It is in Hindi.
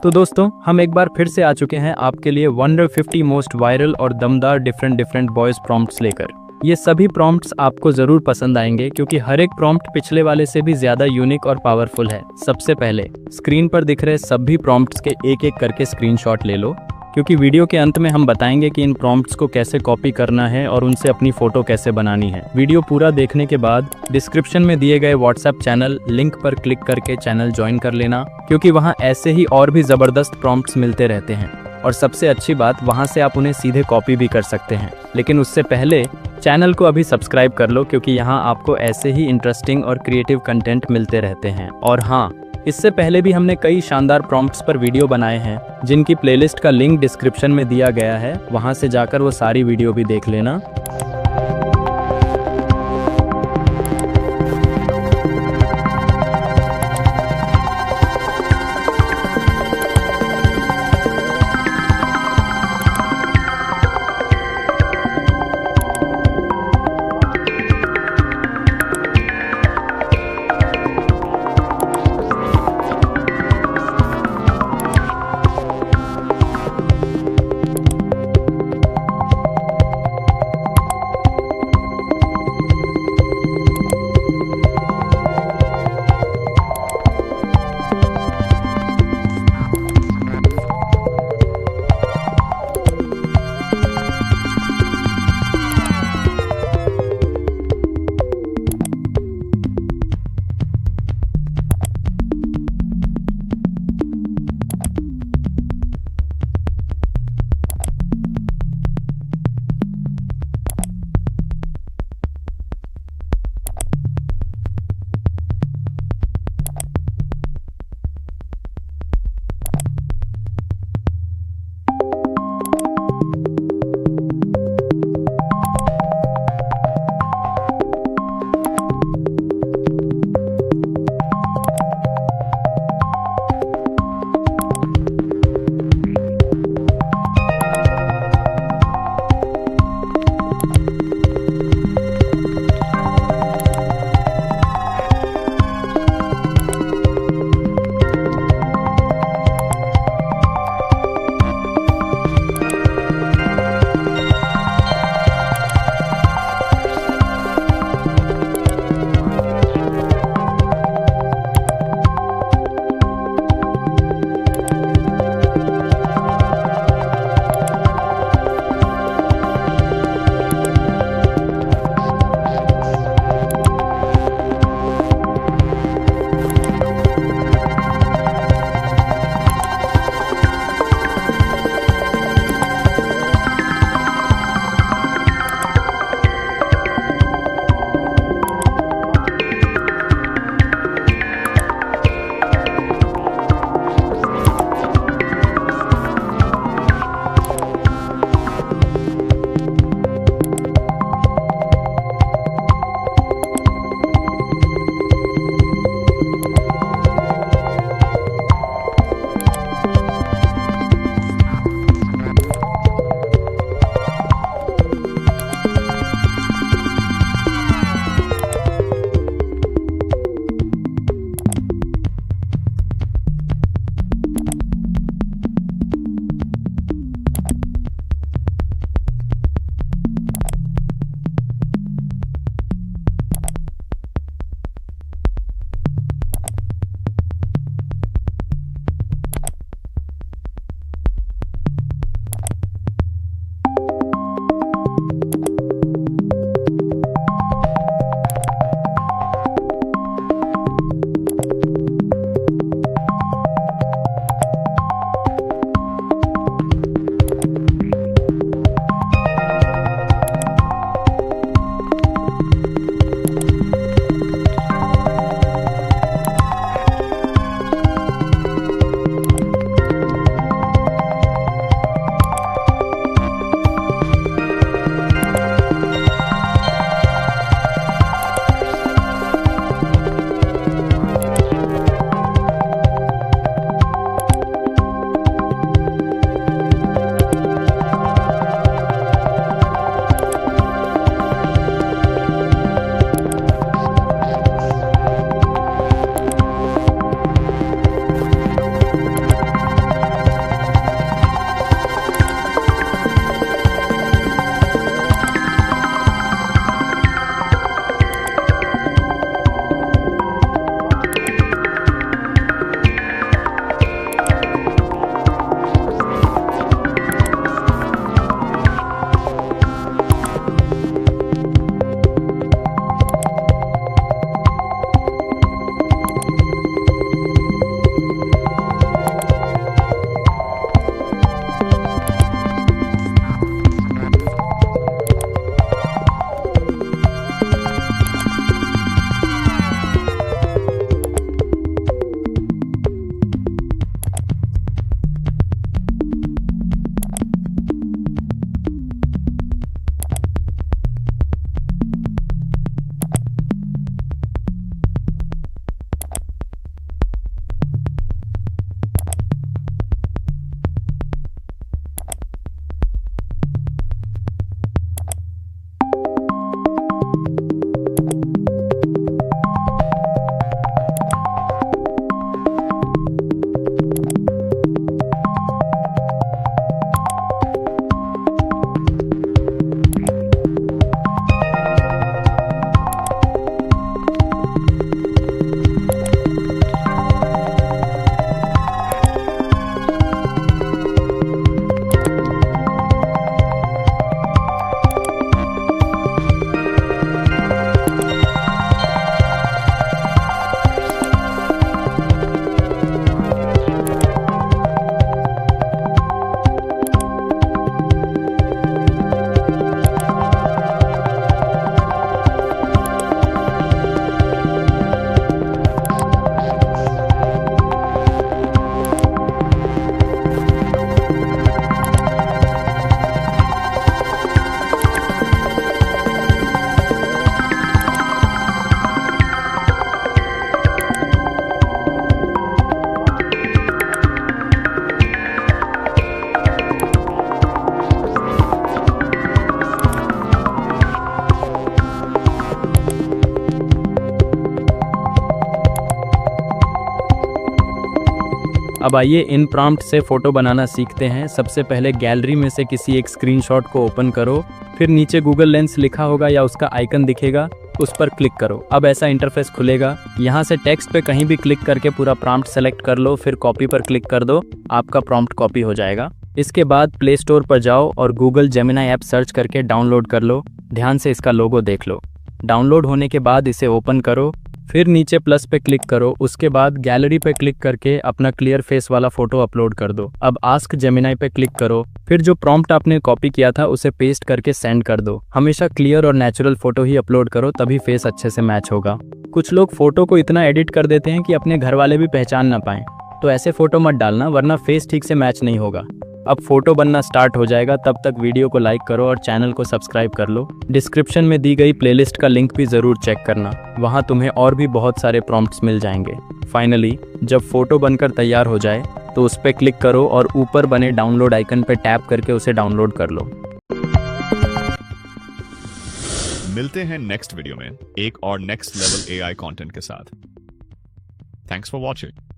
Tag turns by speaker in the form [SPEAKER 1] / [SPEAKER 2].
[SPEAKER 1] तो दोस्तों हम एक बार फिर से आ चुके हैं आपके लिए 150 मोस्ट वायरल और दमदार डिफरेंट वॉइस प्रॉम्प्ट्स लेकर। ये सभी प्रॉम्प्ट्स आपको जरूर पसंद आएंगे क्योंकि हर एक प्रॉम्प्ट पिछले वाले से भी ज्यादा यूनिक और पावरफुल है। सबसे पहले स्क्रीन पर दिख रहे सभी प्रॉम्प्ट्स के एक एक करके स्क्रीनशॉट ले लो, क्योंकि वीडियो के अंत में हम बताएंगे कि इन प्रॉम्प्ट्स को कैसे कॉपी करना है और उनसे अपनी फोटो कैसे बनानी है। वीडियो पूरा देखने के बाद डिस्क्रिप्शन में दिए गए व्हाट्सएप चैनल लिंक पर क्लिक करके चैनल ज्वाइन कर लेना, क्योंकि वहां ऐसे ही और भी जबरदस्त प्रॉम्प्ट्स मिलते रहते हैं। और सबसे अच्छी बात, वहां से आप उन्हें सीधे कॉपी भी कर सकते हैं। लेकिन उससे पहले चैनल को अभी सब्सक्राइब कर लो, क्योंकि यहाँ आपको ऐसे ही इंटरेस्टिंग और क्रिएटिव कंटेंट मिलते रहते हैं। और हाँ, इससे पहले भी हमने कई शानदार प्रॉम्प्ट्स पर वीडियो बनाए हैं, जिनकी प्लेलिस्ट का लिंक डिस्क्रिप्शन में दिया गया है। वहां से जाकर वो सारी वीडियो भी देख लेना। अब आइए इन प्रॉम्प्ट से फोटो बनाना सीखते हैं। सबसे पहले गैलरी में से किसी एक स्क्रीनशॉट को ओपन करो, फिर नीचे गूगल लेंस लिखा होगा या उसका आइकन दिखेगा, उस पर क्लिक करो। अब ऐसा इंटरफेस खुलेगा। यहाँ से टेक्स्ट पे कहीं भी क्लिक करके पूरा प्रॉम्प्ट सेलेक्ट कर लो, फिर कॉपी पर क्लिक कर दो, आपका प्रॉम्प्ट कॉपी हो जाएगा। इसके बाद प्ले स्टोर पर जाओ और गूगल जेमिनी ऐप सर्च करके डाउनलोड कर लो। ध्यान से इसका लोगो देख लो। डाउनलोड होने के बाद इसे ओपन करो, फिर नीचे प्लस पे क्लिक करो। उसके बाद गैलरी पे क्लिक करके अपना क्लियर फेस वाला फोटो अपलोड कर दो। अब आस्क जेमिनी पे क्लिक करो, फिर जो प्रॉम्प्ट आपने कॉपी किया था उसे पेस्ट करके सेंड कर दो। हमेशा क्लियर और नेचुरल फोटो ही अपलोड करो, तभी फेस अच्छे से मैच होगा। कुछ लोग फोटो को इतना एडिट कर देते हैं कि अपने घर वाले भी पहचान ना पाएं, तो ऐसे फोटो मत डालना, वरना फेस ठीक से मैच नहीं होगा। अब फोटो बनना स्टार्ट हो जाएगा, तब तक वीडियो को लाइक करो और चैनल को सब्सक्राइब कर लो। डिस्क्रिप्शन में दी गई प्लेलिस्ट का लिंक भी ज़रूर चेक करना, वहाँ तुम्हें और भी बहुत सारे प्रॉम्प्ट्स मिल जाएंगे। फाइनली जब फोटो बनकर तैयार हो जाए तो उस पर क्लिक करो और ऊपर बने डाउनलोड आइकन पर टैप करके उसे डाउनलोड कर लो।
[SPEAKER 2] मिलते हैं नेक्स्ट वीडियो में एक और नेक्स्ट लेवल एआई कंटेंट के साथ। Thanks for watching.